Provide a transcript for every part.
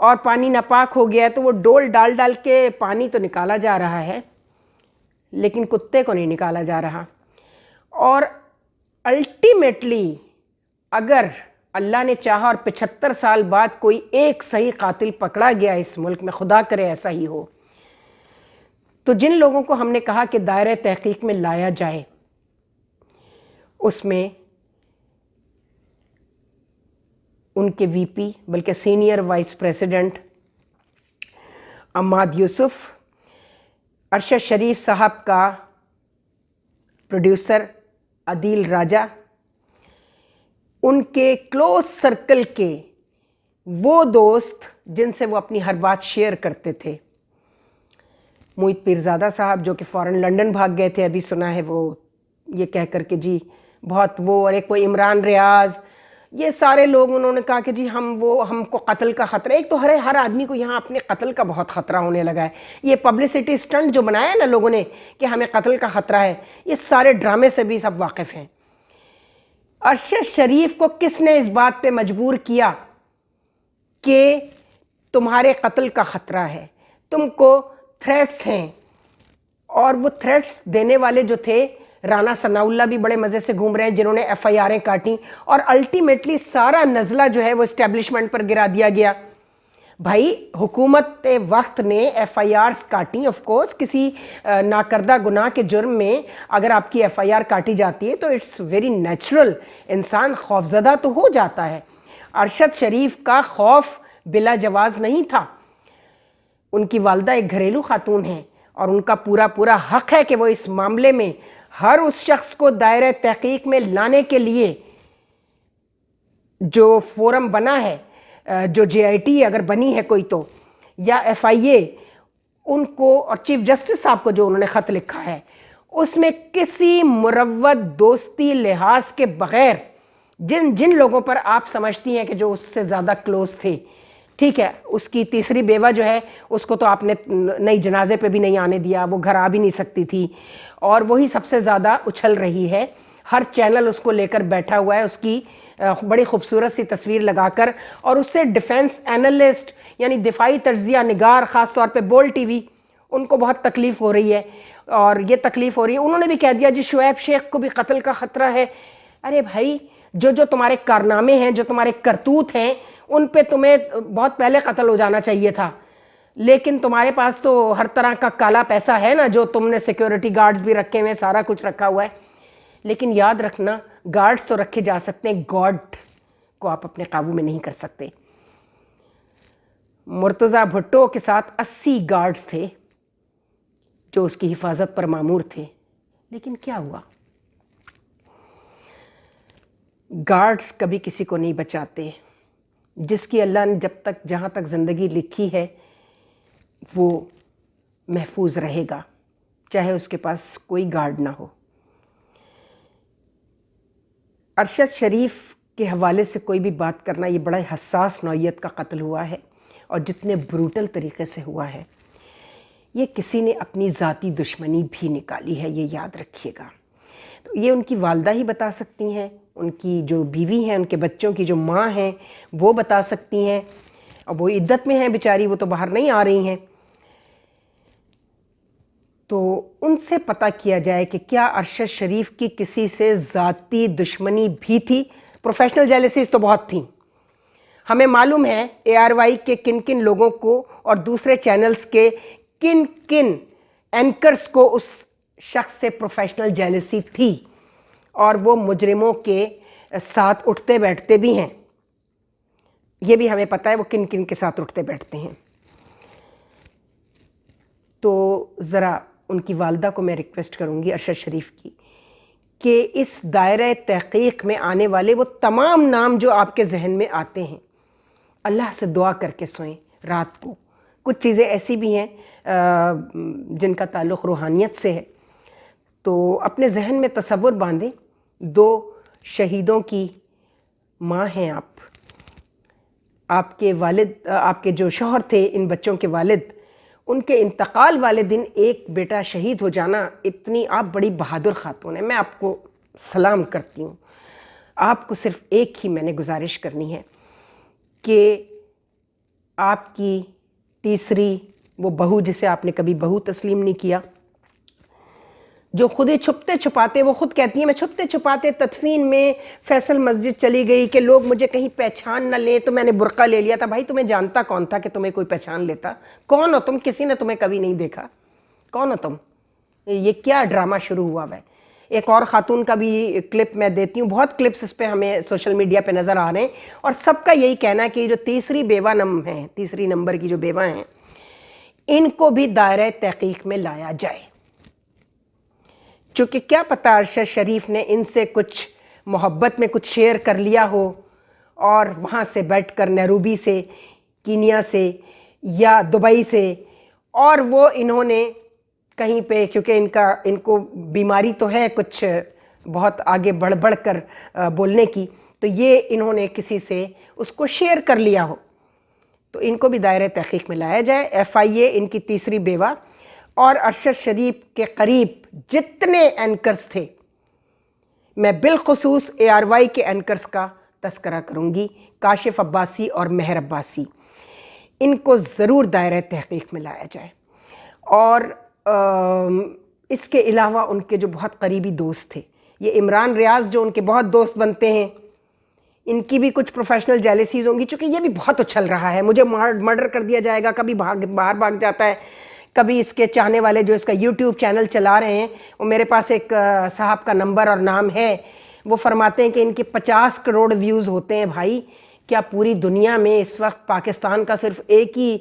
اور پانی ناپاک ہو گیا ہے تو وہ ڈول ڈال ڈال کے پانی تو نکالا جا رہا ہے لیکن کتے کو نہیں نکالا جا رہا. اور الٹیمیٹلی اگر اللہ نے چاہا اور 75 سال بعد کوئی ایک صحیح قاتل پکڑا گیا اس ملک میں، خدا کرے ایسا ہی ہو، تو جن لوگوں کو ہم نے کہا کہ دائرۂ تحقیق میں لایا جائے، اس میں ان کے وی پی بلکہ سینئر وائس پریزیڈنٹ عماد یوسف، ارشد شریف صاحب کا پروڈیوسر عدیل راجہ، ان کے کلوز سرکل کے وہ دوست جن سے وہ اپنی ہر بات شیئر کرتے تھے، محیط پیرزادہ صاحب جو کہ فوراً لنڈن بھاگ گئے تھے، ابھی سنا ہے وہ یہ کہہ کر کہ جی بہت وہ، اور ایک وہ عمران ریاض، یہ سارے لوگ انہوں نے کہا کہ جی ہم کو قتل کا خطرہ. ایک تو ہر آدمی کو یہاں اپنے قتل کا بہت خطرہ ہونے لگا ہے. یہ پبلسٹی اسٹنٹ جو بنایا ہے نا لوگوں نے کہ ہمیں قتل کا خطرہ ہے، یہ سارے ڈرامے سے بھی سب واقف ہیں. ارشد شریف کو کس نے اس بات پہ مجبور کیا کہ تمہارے قتل کا خطرہ ہے، تم کو تھریٹس ہیں؟ اور وہ تھریٹس دینے والے جو تھے، رانا ثناء اللہ بھی بڑے مزے سے گھوم رہے ہیں جنہوں نے ایف آئی آریں کاٹیں، اور الٹیمیٹلی سارا نزلہ جو ہے وہ اسٹیبلشمنٹ پر گرا دیا گیا. بھائی حکومت وقت نے ایف آئی آرز کاٹیں، آف کورس کسی ناکردہ گناہ کے جرم میں اگر آپ کی ایف آئی آر کاٹی جاتی ہے تو اٹس ویری نیچرل، انسان خوفزدہ تو ہو جاتا ہے. ارشد شریف کا خوف بلا جواز نہیں تھا. ان کی والدہ ایک گھریلو خاتون ہیں اور ان کا پورا حق ہے کہ وہ اس معاملے میں ہر اس شخص کو دائرۂ تحقیق میں لانے کے لیے جو فورم بنا ہے، جو جے آئی ٹی اگر بنی ہے کوئی تو، یا ایف آئی اے، ان کو اور چیف جسٹس صاحب کو جو انہوں نے خط لکھا ہے، اس میں کسی مروت دوستی لحاظ کے بغیر جن لوگوں پر آپ سمجھتی ہیں کہ جو اس سے زیادہ کلوز تھے، ٹھیک ہے، اس کی تیسری بیوہ جو ہے اس کو تو آپ نے نئی جنازے پہ بھی نہیں آنے دیا، وہ گھر آ بھی نہیں سکتی تھی، اور وہی سب سے زیادہ اچھل رہی ہے. ہر چینل اس کو لے کر بیٹھا ہوا ہے، اس کی بڑی خوبصورت سی تصویر لگا کر، اور اس سے ڈیفنس اینالسٹ یعنی دفاعی تجزیہ نگار، خاص طور پہ بول ٹی وی، ان کو بہت تکلیف ہو رہی ہے. اور یہ تکلیف ہو رہی ہے، انہوں نے بھی کہہ دیا جی شعیب شیخ کو بھی قتل کا خطرہ ہے. ارے بھائی، جو تمہارے کارنامے ہیں، جو تمہارے کرتوت ہیں، ان پہ تمہیں بہت پہلے قتل ہو جانا چاہیے تھا. لیکن تمہارے پاس تو ہر طرح کا کالا پیسہ ہے نا، جو تم نے سیکیورٹی گارڈز بھی رکھے ہوئے، سارا کچھ رکھا ہوا ہے. لیکن یاد رکھنا، گارڈز تو رکھے جا سکتے ہیں، گاڈ کو آپ اپنے قابو میں نہیں کر سکتے. مرتضیٰ بھٹو کے ساتھ 80 گارڈز تھے جو اس کی حفاظت پر مامور تھے، لیکن کیا ہوا؟ گارڈز کبھی کسی کو نہیں بچاتے. جس کی اللہ نے جب تک جہاں تک زندگی لکھی ہے وہ محفوظ رہے گا، چاہے اس کے پاس کوئی گارڈ نہ ہو. ارشد شریف کے حوالے سے کوئی بھی بات کرنا، یہ بڑا حساس نوعیت کا قتل ہوا ہے، اور جتنے بروٹل طریقے سے ہوا ہے، یہ کسی نے اپنی ذاتی دشمنی بھی نکالی ہے، یہ یاد رکھیے گا. تو یہ ان کی والدہ ہی بتا سکتی ہیں، ان کی جو بیوی ہیں، ان کے بچوں کی جو ماں ہیں وہ بتا سکتی ہیں، اور وہ عدت میں ہیں بیچاری، وہ تو باہر نہیں آ رہی ہیں. تو ان سے پتہ کیا جائے کہ کیا ارشد شریف کی کسی سے ذاتی دشمنی بھی تھی. پروفیشنل جیلسیز تو بہت تھیں. ہمیں معلوم ہے اے آر وائی کے کن کن لوگوں کو اور دوسرے چینلز کے کن کن اینکرز کو اس شخص سے پروفیشنل جیلسی تھی، اور وہ مجرموں کے ساتھ اٹھتے بیٹھتے بھی ہیں. یہ بھی ہمیں پتہ ہے وہ کن کن کے ساتھ اٹھتے بیٹھتے ہیں. تو ذرا ان کی والدہ کو میں ریکویسٹ کروں گی، ارشد شریف کی، کہ اس دائرۂ تحقیق میں آنے والے وہ تمام نام جو آپ کے ذہن میں آتے ہیں، اللہ سے دعا کر کے سوئیں رات کو. کچھ چیزیں ایسی بھی ہیں جن کا تعلق روحانیت سے ہے، تو اپنے ذہن میں تصور باندھیں. 2 شہیدوں کی ماں ہیں آپ کے والد، آپ کے جو شوہر تھے ان بچوں کے والد، ان کے انتقال والے دن ایک بیٹا شہید ہو جانا، اتنی آپ بڑی بہادر خاتون ہیں، میں آپ کو سلام کرتی ہوں. آپ کو صرف ایک ہی میں نے گزارش کرنی ہے کہ آپ کی تیسری وہ بہو جسے آپ نے کبھی بہو تسلیم نہیں کیا، جو خود ہی چھپتے چھپاتے، وہ خود کہتی ہیں میں چھپتے چھپاتے تدفین میں فیصل مسجد چلی گئی کہ لوگ مجھے کہیں پہچان نہ لیں، تو میں نے برقع لے لیا تھا۔ بھائی تمہیں جانتا کون تھا کہ تمہیں کوئی پہچان لیتا؟ کون ہو تم؟ کسی نے تمہیں کبھی نہیں دیکھا، کون ہو تم؟ یہ کیا ڈرامہ شروع ہوا ہے؟ ایک اور خاتون کا بھی کلپ میں دیتی ہوں، بہت کلپس اس پہ ہمیں سوشل میڈیا پہ نظر آ رہے ہیں، اور سب کا یہی کہنا ہے کہ جو تیسری بیوہ ہیں، تیسری نمبر کی جو بیوہ ہیں، ان کو بھی دائرہ تحقیق میں لایا جائے، چونکہ کیا پتہ ارشد شریف نے ان سے کچھ محبت میں کچھ شیئر کر لیا ہو، اور وہاں سے بیٹھ کر نیروبی سے، کینیا سے یا دبئی سے، اور وہ انہوں نے کہیں پہ، کیونکہ ان کو بیماری تو ہے کچھ بہت آگے بڑھ بڑھ کر بولنے کی، تو یہ انہوں نے کسی سے اس کو شیئر کر لیا ہو، تو ان کو بھی دائرہ تحقیق میں لایا جائے۔ ایف آئی اے ان کی تیسری بیوہ اور ارشد شریف کے قریب جتنے اینکرز تھے، میں بالخصوص اے آر وائی کے اینکرز کا تذکرہ کروں گی، کاشف عباسی اور مہر عباسی، ان کو ضرور دائرہ تحقیق میں لایا جائے۔ اور اس کے علاوہ ان کے جو بہت قریبی دوست تھے، یہ عمران ریاض جو ان کے بہت دوست بنتے ہیں، ان کی بھی کچھ پروفیشنل جیلیسیز ہوں گی، چونکہ یہ بھی بہت اچھل رہا ہے، مجھے مرڈر کر دیا جائے گا، کبھی باہر بھاگ جاتا ہے، کبھی اس کے چاہنے والے جو اس کا یوٹیوب چینل چلا رہے ہیں، وہ میرے پاس ایک صاحب کا نمبر اور نام ہے، وہ فرماتے ہیں کہ ان کے 50 کروڑ ویوز ہوتے ہیں۔ بھائی کیا پوری دنیا میں اس وقت پاکستان کا صرف ایک ہی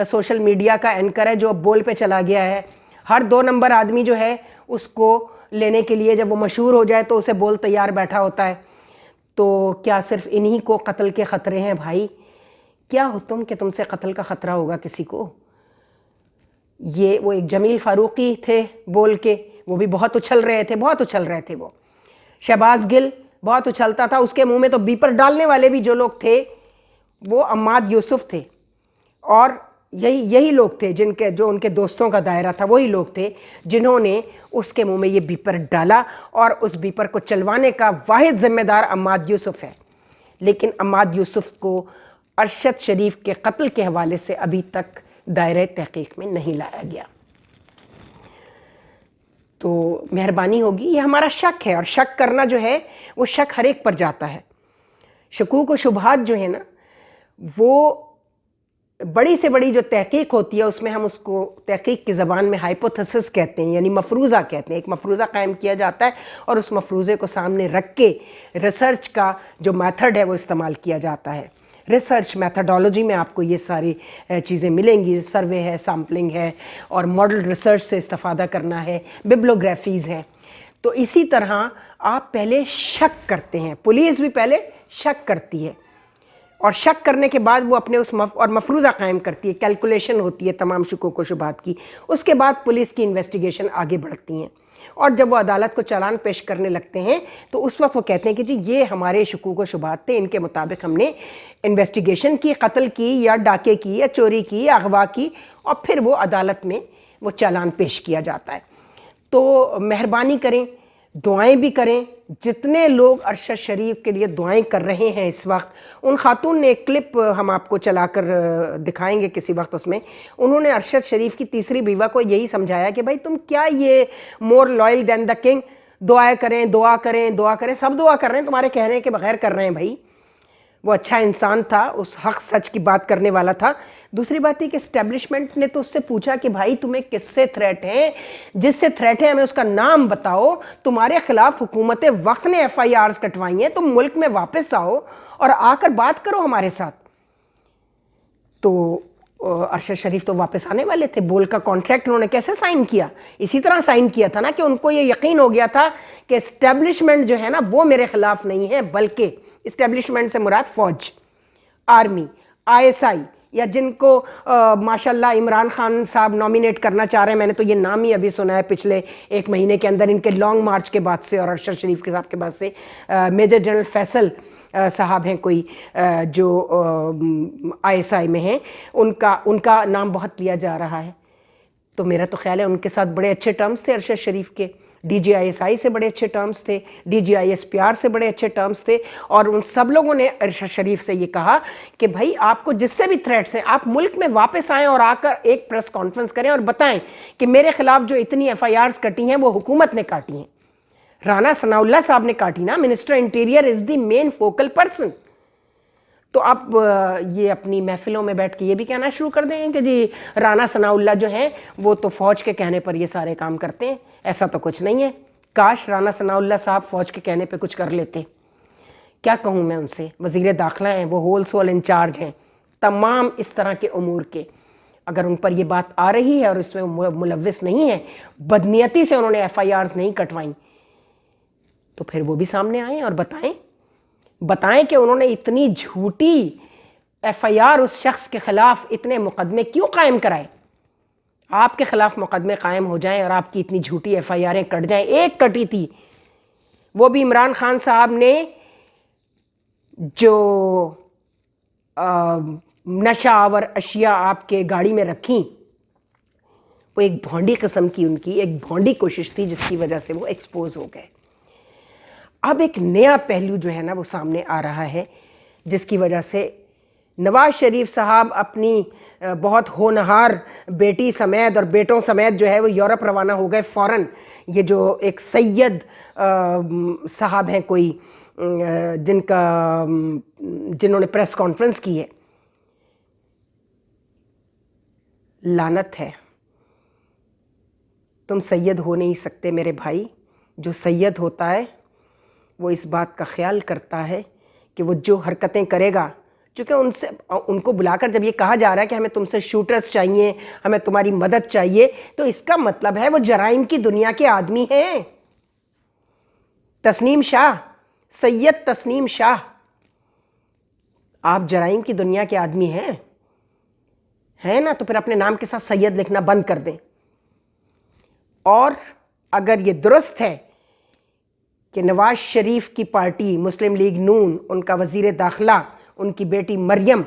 سوشل میڈیا کا اینکر ہے جو اب بول پہ چلا گیا ہے؟ ہر 2 نمبر آدمی جو ہے اس کو لینے کے لیے جب وہ مشہور ہو جائے تو اسے بول تیار بیٹھا ہوتا ہے۔ تو کیا صرف انہی کو قتل کے خطرے ہیں؟ بھائی کیا ہو تم کہ تم سے قتل کا خطرہ ہوگا کسی کو؟ یہ وہ ایک جمیل فاروقی تھے بول کے، وہ بھی بہت اچھل رہے تھے، بہت اچھل رہے تھے، وہ شہباز گل بہت اچھلتا تھا، اس کے منہ میں تو بیپر ڈالنے والے بھی جو لوگ تھے وہ عماد یوسف تھے، اور یہی لوگ تھے جو ان کے دوستوں کا دائرہ تھا، وہی لوگ تھے جنہوں نے اس کے منہ میں یہ بیپر ڈالا، اور اس بیپر کو چلوانے کا واحد ذمہ دار عماد یوسف ہے۔ لیکن عماد یوسف کو ارشد شریف کے قتل کے حوالے سے ابھی تک دائرہ تحقیق میں نہیں لایا گیا۔ تو مہربانی ہوگی، یہ ہمارا شک ہے، اور شک کرنا جو ہے وہ شک ہر ایک پر جاتا ہے۔ شکوک و شبہات جو ہے نا، وہ بڑی سے بڑی جو تحقیق ہوتی ہے اس میں ہم اس کو تحقیق کی زبان میں ہائپوتھیسس کہتے ہیں، یعنی مفروضہ کہتے ہیں۔ ایک مفروضہ قائم کیا جاتا ہے اور اس مفروضے کو سامنے رکھ کے ریسرچ کا جو میتھڈ ہے وہ استعمال کیا جاتا ہے۔ ریسرچ میتھڈالوجی میں آپ کو یہ ساری چیزیں ملیں گی، سروے ہے، سیمپلنگ ہے، اور ماڈل ریسرچ سے استفادہ کرنا ہے، ببلوگرافیز ہیں۔ تو اسی طرح آپ پہلے شک کرتے ہیں، پولیس بھی پہلے شک کرتی ہے، اور شک کرنے کے بعد وہ اپنے اور مفروضہ قائم کرتی ہے، کیلکولیشن ہوتی ہے تمام شکوک و شبہات کی، اس کے بعد پولیس کی انویسٹیگیشن آگے بڑھتی ہیں، اور جب وہ عدالت کو چالان پیش کرنے لگتے ہیں تو اس وقت وہ کہتے ہیں کہ جی یہ ہمارے شکوک و شبہات تھے، ان کے مطابق ہم نے انویسٹیگیشن کی، قتل کی یا ڈاکے کی یا چوری کی یا اغوا کی، اور پھر وہ عدالت میں وہ چالان پیش کیا جاتا ہے۔ تو مہربانی کریں، دعائیں بھی کریں، جتنے لوگ ارشد شریف کے لیے دعائیں کر رہے ہیں اس وقت۔ ان خاتون نے ایک کلپ ہم آپ کو چلا کر دکھائیں گے کسی وقت، اس میں انہوں نے ارشد شریف کی تیسری بیوہ کو یہی سمجھایا کہ بھائی تم کیا یہ مور لائل دین دا کنگ، دعائیں کریں، دعا کریں، دعا کریں، سب دعا کر رہے ہیں، تمہارے کہنے کے بغیر کر رہے ہیں۔ بھائی وہ اچھا انسان تھا، اس حق سچ کی بات کرنے والا تھا۔ دوسری بات یہ کہ اسٹیبلشمنٹ نے تو اس سے پوچھا کہ بھائی تمہیں کس سے تھریٹ ہیں، جس سے تھریٹ ہے ہمیں اس کا نام بتاؤ، تمہارے خلاف حکومت وقت نے ایف آئی آرز کٹوائی ہیں، تم ملک میں واپس آؤ اور آ کر بات کرو ہمارے ساتھ۔ تو ارشد شریف تو واپس آنے والے تھے، بول کا کانٹریکٹ انہوں نے کیسے سائن کیا؟ اسی طرح سائن کیا تھا نا کہ ان کو یہ یقین ہو گیا تھا کہ اسٹیبلشمنٹ جو ہے نا وہ میرے خلاف نہیں ہے، بلکہ اسٹیبلشمنٹ سے مراد فوج، آرمی، آئی ایس آئی، یا جن کو ماشاءاللہ عمران خان صاحب نامینیٹ کرنا چاہ رہے ہیں۔ میں نے تو یہ نام ہی ابھی سنا ہے پچھلے 1 مہینے کے اندر، ان کے لانگ مارچ کے بعد سے اور ارشد شریف کے صاحب کے بعد سے میجر جنرل فیصل صاحب ہیں کوئی جو آئی ایس آئی میں ہیں، ان کا نام بہت لیا جا رہا ہے۔ تو میرا تو خیال ہے ان کے ساتھ بڑے اچھے ٹرمز تھے ارشد شریف کے، D G I S I سے بڑے اچھے ٹرمز تھے, D G I S P R سے بڑے اچھے ٹرمز تھے, اور ان سب لوگوں نے ارشد شریف سے یہ کہا کہ بھائی آپ کو جس سے بھی تھریٹس ہیں آپ ملک میں واپس آئیں اور آ کر ایک پریس کانفرنس کریں اور بتائیں کہ میرے خلاف جو اتنی ایف آئی آرز کٹی ہیں وہ حکومت نے کاٹی ہیں. رانا ثناء اللہ صاحب نے کاٹی نا, منسٹر انٹیریئر از دی مین فوکل پرسن. تو اب یہ اپنی محفلوں میں بیٹھ کے یہ بھی کہنا شروع کر دیں کہ جی رانا ثناء اللہ جو ہیں وہ تو فوج کے کہنے پر یہ سارے کام کرتے ہیں. ایسا تو کچھ نہیں ہے. کاش رانا ثناء اللہ صاحب فوج کے کہنے پہ کچھ کر لیتے. کیا کہوں میں ان سے, وزیر داخلہ ہیں, وہ ہول سول انچارج ہیں تمام اس طرح کے امور کے. اگر ان پر یہ بات آ رہی ہے اور اس میں ملوث نہیں ہے, بدنیتی سے انہوں نے ایف آئی آرز نہیں کٹوائیں, تو پھر وہ بھی سامنے آئیں اور بتائیں کہ انہوں نے اتنی جھوٹی ایف آئی آر اس شخص کے خلاف اتنے مقدمے کیوں قائم کرائے. آپ کے خلاف مقدمے قائم ہو جائیں اور آپ کی اتنی جھوٹی ایف آئی آریں کٹ جائیں. ایک کٹی تھی, وہ بھی عمران خان صاحب نے جو نشہ آور اشیاء آپ کے گاڑی میں رکھیں, وہ ایک بھونڈی قسم کی ان کی ایک بھونڈی کوشش تھی جس کی وجہ سے وہ ایکسپوز ہو گئے. اب ایک نیا پہلو جو ہے نا وہ سامنے آ رہا ہے, جس کی وجہ سے نواز شریف صاحب اپنی بہت ہونہار بیٹی سمیت اور بیٹوں سمیت جو ہے وہ یورپ روانہ ہو گئے فوراً. یہ جو ایک سید صاحب ہیں کوئی, جنہوں نے پریس کانفرنس کی ہے, لعنت ہے. تم سید ہو نہیں سکتے میرے بھائی. جو سید ہوتا ہے وہ اس بات کا خیال کرتا ہے کہ وہ جو حرکتیں کرے گا, چونکہ ان کو بلا کر جب یہ کہا جا رہا ہے کہ ہمیں تم سے شوٹرز چاہیے, ہمیں تمہاری مدد چاہیے, تو اس کا مطلب ہے وہ جرائم کی دنیا کے آدمی ہیں. تسنیم شاہ, سید تسنیم شاہ, آپ جرائم کی دنیا کے آدمی ہیں نا, تو پھر اپنے نام کے ساتھ سید لکھنا بند کر دیں. اور اگر یہ درست ہے کہ نواز شریف کی پارٹی مسلم لیگ نون, ان کا وزیر داخلہ, ان کی بیٹی مریم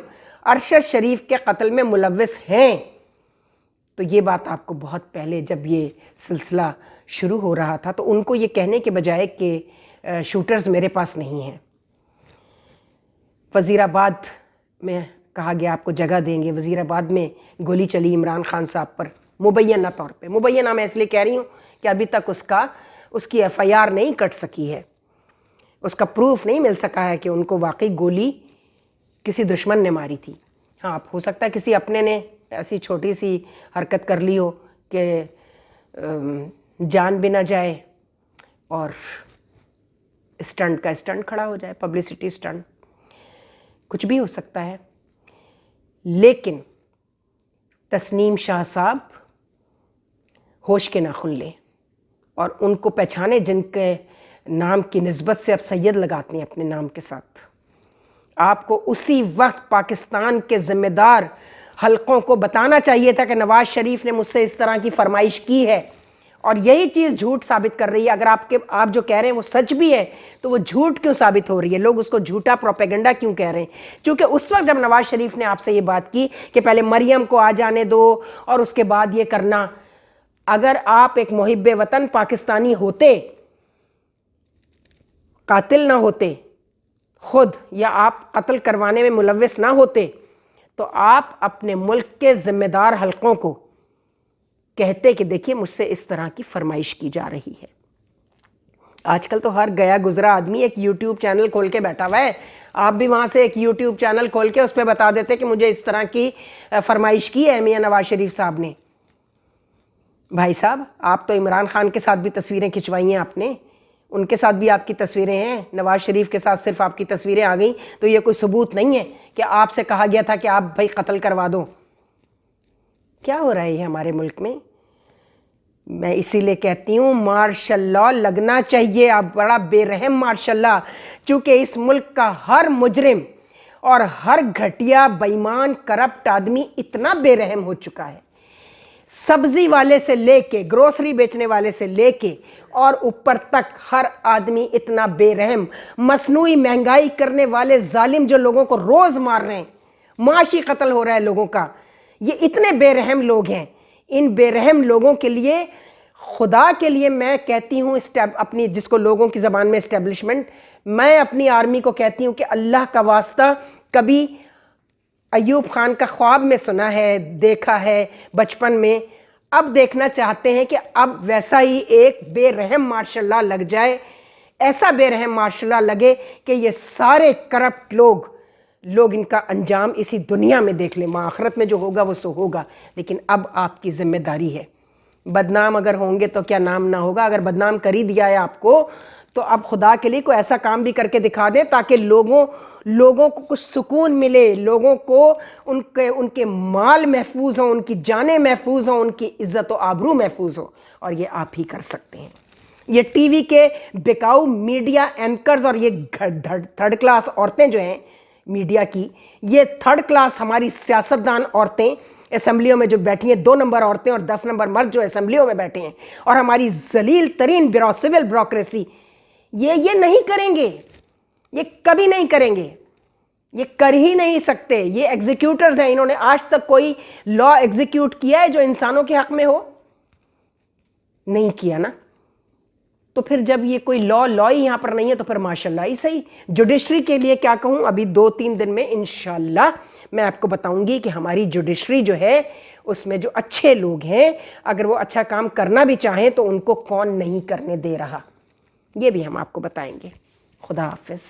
ارشد شریف کے قتل میں ملوث ہیں, تو یہ بات آپ کو بہت پہلے جب یہ سلسلہ شروع ہو رہا تھا تو ان کو یہ کہنے کے بجائے کہ شوٹرز میرے پاس نہیں ہیں. وزیر آباد میں کہا گیا آپ کو جگہ دیں گے. وزیر آباد میں گولی چلی عمران خان صاحب پر مبینہ طور پہ. مبینہ میں اس لیے کہہ رہی ہوں کہ ابھی تک اس کی ایف آئی آر نہیں کٹ سکی ہے, اس کا پروف نہیں مل سکا ہے کہ ان کو واقعی گولی کسی دشمن نے ماری تھی. ہاں, اب ہو سکتا ہے کسی اپنے نے ایسی چھوٹی سی حرکت کر لی ہو کہ جان بھی نہ جائے اور اسٹنٹ کا اسٹنٹ کھڑا ہو جائے, پبلسٹی اسٹنٹ, کچھ بھی ہو سکتا ہے. لیکن تسنیم شاہ صاحب ہوش کے ناخن لیں اور ان کو پہچانے جن کے نام کی نسبت سے اب سید لگاتے ہیں اپنے نام کے ساتھ. آپ کو اسی وقت پاکستان کے ذمہ دار حلقوں کو بتانا چاہیے تھا کہ نواز شریف نے مجھ سے اس طرح کی فرمائش کی ہے, اور یہی چیز جھوٹ ثابت کر رہی ہے. اگر آپ جو کہہ رہے ہیں وہ سچ بھی ہے تو وہ جھوٹ کیوں ثابت ہو رہی ہے؟ لوگ اس کو جھوٹا پروپیگنڈا کیوں کہہ رہے ہیں؟ چونکہ اس وقت جب نواز شریف نے آپ سے یہ بات کی کہ پہلے مریم کو آ جانے دو اور اس کے بعد یہ کرنا, اگر آپ ایک محب وطن پاکستانی ہوتے, قاتل نہ ہوتے خود, یا آپ قتل کروانے میں ملوث نہ ہوتے, تو آپ اپنے ملک کے ذمہ دار حلقوں کو کہتے کہ دیکھیے مجھ سے اس طرح کی فرمائش کی جا رہی ہے. آج کل تو ہر گیا گزرا آدمی ایک یوٹیوب چینل کھول کے بیٹھا ہوا ہے. آپ بھی وہاں سے ایک یوٹیوب چینل کھول کے اس پہ بتا دیتے کہ مجھے اس طرح کی فرمائش کی ہے میاں نواز شریف صاحب نے. بھائی صاحب, آپ تو عمران خان کے ساتھ بھی تصویریں کھنچوائی ہیں آپ نے, ان کے ساتھ بھی آپ کی تصویریں ہیں. نواز شریف کے ساتھ صرف آپ کی تصویریں آ گئیں تو یہ کوئی ثبوت نہیں ہے کہ آپ سے کہا گیا تھا کہ آپ بھائی قتل کروا دو. کیا ہو رہا ہے یہ ہمارے ملک میں؟ میں اسی لیے کہتی ہوں مارشل لا لگنا چاہیے. آپ بڑا بے رحم مارشل لا, چونکہ اس ملک کا ہر مجرم اور ہر گھٹیا بےایمان کرپٹ آدمی اتنا بے رحم ہو چکا ہے. سبزی والے سے لے کے, گروسری بیچنے والے سے لے کے اور اوپر تک ہر آدمی اتنا بے رحم. مصنوعی مہنگائی کرنے والے ظالم جو لوگوں کو روز مار رہے ہیں, معاشی قتل ہو رہا ہے لوگوں کا, یہ اتنے بے رحم لوگ ہیں. ان بے رحم لوگوں کے لیے خدا کے لیے میں کہتی ہوں اپنی، جس کو لوگوں کی زبان میں اسٹیبلشمنٹ، میں اپنی آرمی کو کہتی ہوں کہ اللہ کا واسطہ کبھی ایوب خان کا خواب میں سنا ہے، دیکھا ہے بچپن میں، اب دیکھنا چاہتے ہیں کہ اب ویسا ہی ایک بے رحم ماشاء اللہ لگ جائے، ایسا بے رحم ماشاء اللہ لگے کہ یہ سارے کرپٹ لوگ ان کا انجام اسی دنیا میں دیکھ لیں، آخرت میں جو ہوگا وہ سو ہوگا، لیکن اب آپ کی ذمہ داری ہے۔ بدنام اگر ہوں گے تو کیا نام نہ ہوگا، اگر بدنام کر ہی دیا ہے آپ کو تو اب خدا کے لیے کوئی ایسا کام بھی کر کے دکھا دیں تاکہ لوگوں کو کچھ سکون ملے، لوگوں کو ان کے مال محفوظ ہوں، ان کی جانیں محفوظ ہوں، ان کی عزت و آبرو محفوظ ہو، اور یہ آپ ہی کر سکتے ہیں۔ یہ ٹی وی کے بکاؤ میڈیا اینکرز اور یہ تھرڈ کلاس عورتیں جو ہیں میڈیا کی، یہ تھرڈ کلاس ہماری سیاستدان عورتیں اسمبلیوں میں جو بیٹھی ہیں، 2 نمبر عورتیں اور 10 نمبر مرد جو اسمبلیوں میں بیٹھے ہیں، اور ہماری ذلیل ترین سول بیوروکریسی، یہ نہیں کریں گے، یہ کبھی نہیں کریں گے، یہ کر ہی نہیں سکتے۔ یہ ایگزیکیوٹرز ہیں، انہوں نے آج تک کوئی لا ایگزیکیوٹ کیا ہے جو انسانوں کے حق میں ہو؟ نہیں کیا نا۔ تو پھر جب یہ کوئی لا ہی یہاں پر نہیں ہے تو پھر ماشاءاللہ ہی صحیح۔ جوڈیشری کے لیے کیا کہوں، ابھی 2-3 دن میں انشاءاللہ میں آپ کو بتاؤں گی کہ ہماری جوڈیشری جو ہے اس میں جو اچھے لوگ ہیں، اگر وہ اچھا کام کرنا بھی چاہیں تو ان کو کون نہیں کرنے دے رہا، یہ بھی ہم آپ کو بتائیں گے۔ خدا حافظ۔